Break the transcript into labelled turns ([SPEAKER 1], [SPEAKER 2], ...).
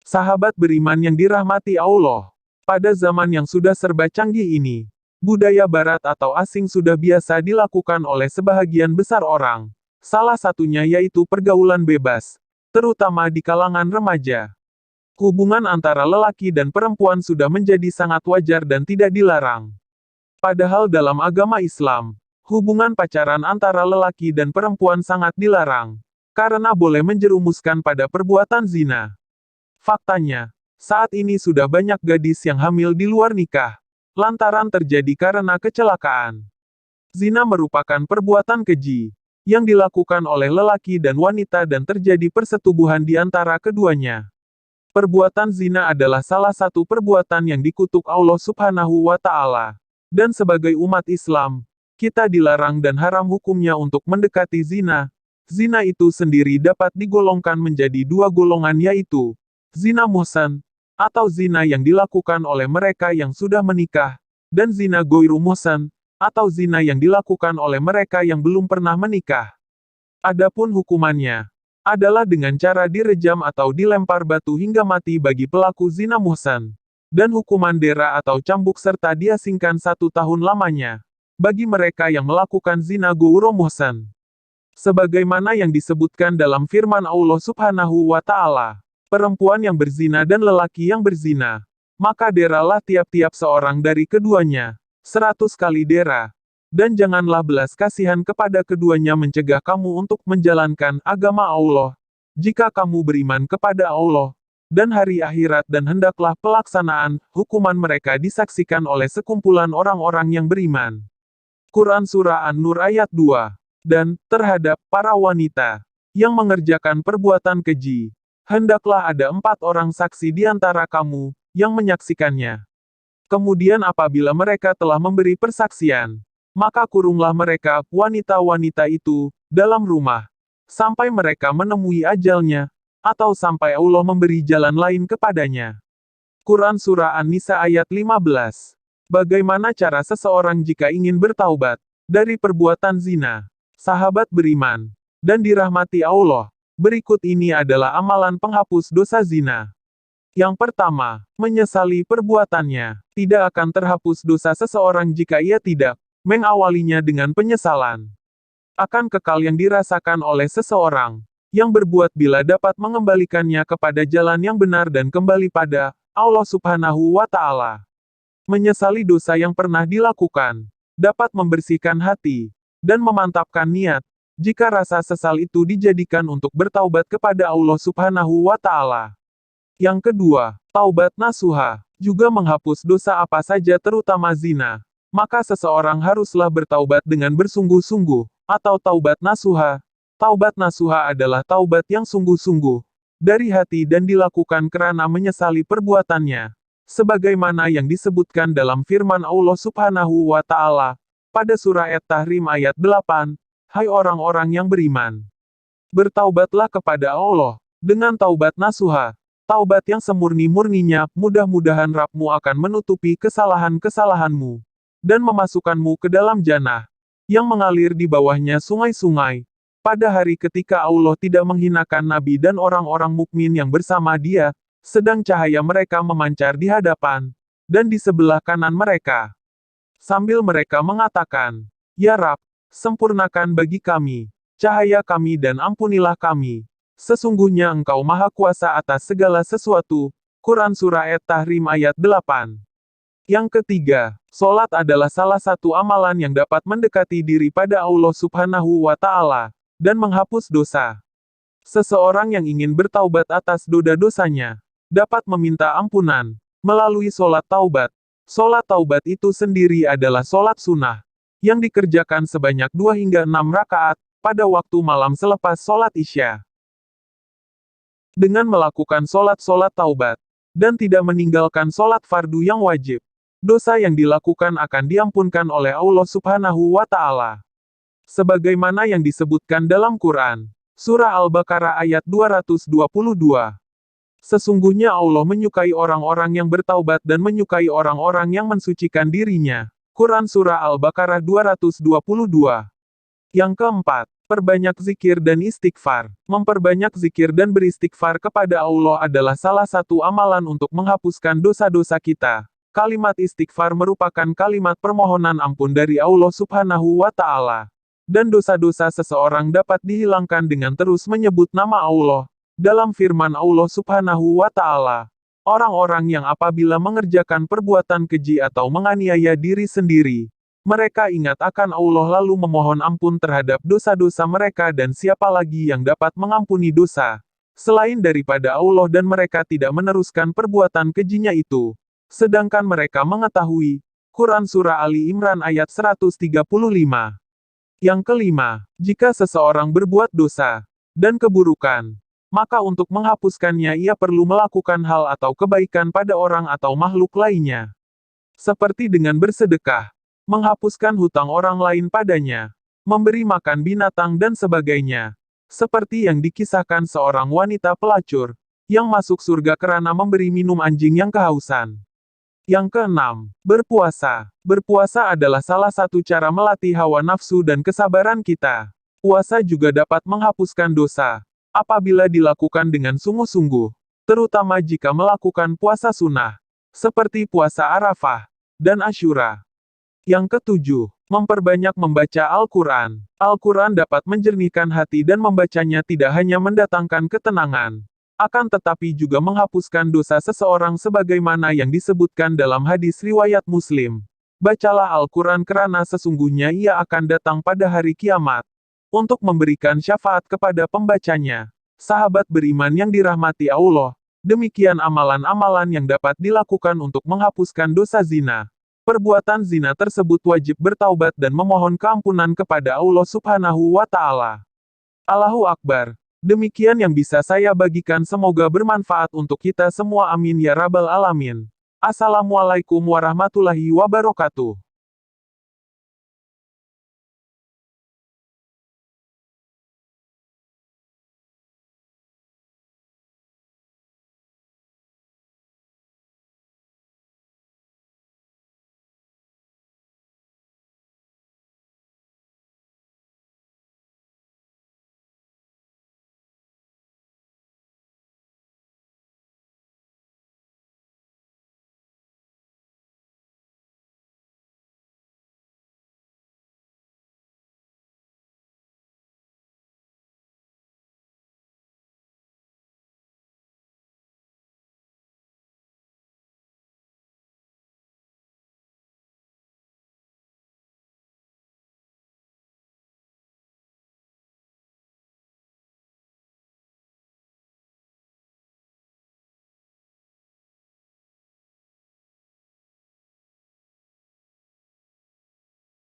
[SPEAKER 1] Sahabat beriman yang dirahmati Allah. Pada zaman yang sudah serba canggih ini, budaya barat atau asing sudah biasa dilakukan oleh sebahagian besar orang. Salah satunya yaitu pergaulan bebas, terutama di kalangan remaja. Hubungan antara lelaki dan perempuan sudah menjadi sangat wajar dan tidak dilarang. Padahal dalam agama Islam, hubungan pacaran antara lelaki dan perempuan sangat dilarang, karena boleh menjerumuskan pada perbuatan zina. Faktanya, saat ini sudah banyak gadis yang hamil di luar nikah, lantaran terjadi karena kecelakaan. Zina merupakan perbuatan keji, yang dilakukan oleh lelaki dan wanita dan terjadi persetubuhan di antara keduanya. Perbuatan zina adalah salah satu perbuatan yang dikutuk Allah Subhanahu wa Ta'ala. Dan sebagai umat Islam, kita dilarang dan haram hukumnya untuk mendekati zina. Zina itu sendiri dapat digolongkan menjadi dua golongan yaitu zina muhsan, atau zina yang dilakukan oleh mereka yang sudah menikah, dan zina ghairu muhsan, atau zina yang dilakukan oleh mereka yang belum pernah menikah. Adapun hukumannya, adalah dengan cara direjam atau dilempar batu hingga mati bagi pelaku zina muhsan, dan hukuman dera atau cambuk serta diasingkan 1 tahun lamanya, bagi mereka yang melakukan zina ghairu muhsan. Sebagaimana yang disebutkan dalam firman Allah Subhanahu wa Ta'ala. Perempuan yang berzina dan lelaki yang berzina, maka deralah tiap-tiap seorang dari keduanya, 100 kali dera. Dan janganlah belas kasihan kepada keduanya mencegah kamu untuk menjalankan agama Allah, jika kamu beriman kepada Allah, dan hari akhirat dan hendaklah pelaksanaan hukuman mereka disaksikan oleh sekumpulan orang-orang yang beriman. Quran Surah An-Nur ayat 2. Dan, terhadap para wanita, yang mengerjakan perbuatan keji, hendaklah ada 4 orang saksi di antara kamu, yang menyaksikannya. Kemudian apabila mereka telah memberi persaksian, maka kurunglah mereka, wanita-wanita itu, dalam rumah, sampai mereka menemui ajalnya, atau sampai Allah memberi jalan lain kepadanya. Quran Surah An-Nisa ayat 15. Bagaimana cara seseorang jika ingin bertaubat dari perbuatan zina? Sahabat beriman, dan dirahmati Allah. Berikut ini adalah amalan penghapus dosa zina. Yang pertama, menyesali perbuatannya. Tidak akan terhapus dosa seseorang jika ia tidak mengawalinya dengan penyesalan. Akan kekal yang dirasakan oleh seseorang yang berbuat bila dapat mengembalikannya kepada jalan yang benar dan kembali pada Allah Subhanahu wa Ta'ala. Menyesali dosa yang pernah dilakukan dapat membersihkan hati dan memantapkan niat. Jika rasa sesal itu dijadikan untuk bertaubat kepada Allah Subhanahu wa Ta'ala. Yang kedua, taubat nasuha, juga menghapus dosa apa saja terutama zina. Maka seseorang haruslah bertaubat dengan bersungguh-sungguh, atau taubat nasuha. Taubat nasuha adalah taubat yang sungguh-sungguh, dari hati dan dilakukan karena menyesali perbuatannya. Sebagaimana yang disebutkan dalam firman Allah Subhanahu wa Ta'ala, pada surah At-Tahrim ayat 8, Hai orang-orang yang beriman, bertaubatlah kepada Allah, dengan taubat nasuha, taubat yang semurni-murninya, mudah-mudahan Rabb-mu akan menutupi kesalahan-kesalahanmu, dan memasukkanmu ke dalam jannah, yang mengalir di bawahnya sungai-sungai, pada hari ketika Allah tidak menghinakan Nabi dan orang-orang mukmin yang bersama dia, sedang cahaya mereka memancar di hadapan, dan di sebelah kanan mereka. Sambil mereka mengatakan, Ya Rabb, sempurnakan bagi kami cahaya kami dan ampunilah kami. Sesungguhnya Engkau Maha Kuasa atas segala sesuatu. Quran Surah At-Tahrim ayat 8. Yang ketiga, sholat adalah salah satu amalan yang dapat mendekati diri pada Allah Subhanahu wa Ta'ala, dan menghapus dosa. Seseorang yang ingin bertaubat atas dosa-dosanya, dapat meminta ampunan, melalui sholat taubat. Sholat taubat itu sendiri adalah sholat sunnah, yang dikerjakan sebanyak 2 hingga 6 rakaat, pada waktu malam selepas sholat Isya. Dengan melakukan sholat-sholat taubat, dan tidak meninggalkan sholat fardu yang wajib, dosa yang dilakukan akan diampunkan oleh Allah Subhanahu wa Ta'ala. Sebagaimana yang disebutkan dalam Quran, Surah Al-Baqarah ayat 222. Sesungguhnya Allah menyukai orang-orang yang bertaubat dan menyukai orang-orang yang mensucikan dirinya. Quran Surah Al-Baqarah 222. Yang keempat, Perbanyak zikir dan istighfar. Memperbanyak zikir dan beristighfar kepada Allah adalah salah satu amalan untuk menghapuskan dosa-dosa kita. Kalimat istighfar merupakan kalimat permohonan ampun dari Allah Subhanahu wa Ta'ala. Dan dosa-dosa seseorang dapat dihilangkan dengan terus menyebut nama Allah. Dalam firman Allah Subhanahu wa Ta'ala, orang-orang yang apabila mengerjakan perbuatan keji atau menganiaya diri sendiri, mereka ingat akan Allah lalu memohon ampun terhadap dosa-dosa mereka, dan siapa lagi yang dapat mengampuni dosa selain daripada Allah, dan mereka tidak meneruskan perbuatan kejinya itu. Sedangkan mereka mengetahui. Quran Surah Ali Imran ayat 135. Yang kelima, jika seseorang berbuat dosa dan keburukan, maka untuk menghapuskannya ia perlu melakukan hal atau kebaikan pada orang atau makhluk lainnya. Seperti dengan bersedekah, menghapuskan hutang orang lain padanya, memberi makan binatang dan sebagainya. Seperti yang dikisahkan seorang wanita pelacur, yang masuk surga karena memberi minum anjing yang kehausan. Yang keenam, berpuasa. Berpuasa adalah salah satu cara melatih hawa nafsu dan kesabaran kita. Puasa juga dapat menghapuskan dosa, apabila dilakukan dengan sungguh-sungguh, terutama jika melakukan puasa sunnah, seperti puasa Arafah dan Asyura. Yang ketujuh, memperbanyak membaca Al-Quran. Al-Quran dapat menjernihkan hati, dan membacanya tidak hanya mendatangkan ketenangan, akan tetapi juga menghapuskan dosa seseorang sebagaimana yang disebutkan dalam hadis riwayat Muslim. Bacalah Al-Quran karena sesungguhnya ia akan datang pada hari kiamat untuk memberikan syafaat kepada pembacanya. Sahabat beriman yang dirahmati Allah, demikian amalan-amalan yang dapat dilakukan untuk menghapuskan dosa zina. Perbuatan zina tersebut wajib bertaubat dan memohon keampunan kepada Allah Subhanahu wa Ta'ala. Allahu Akbar. Demikian yang bisa saya bagikan, semoga bermanfaat untuk kita semua. Amin ya Rabbal Alamin. Assalamualaikum warahmatullahi wabarakatuh.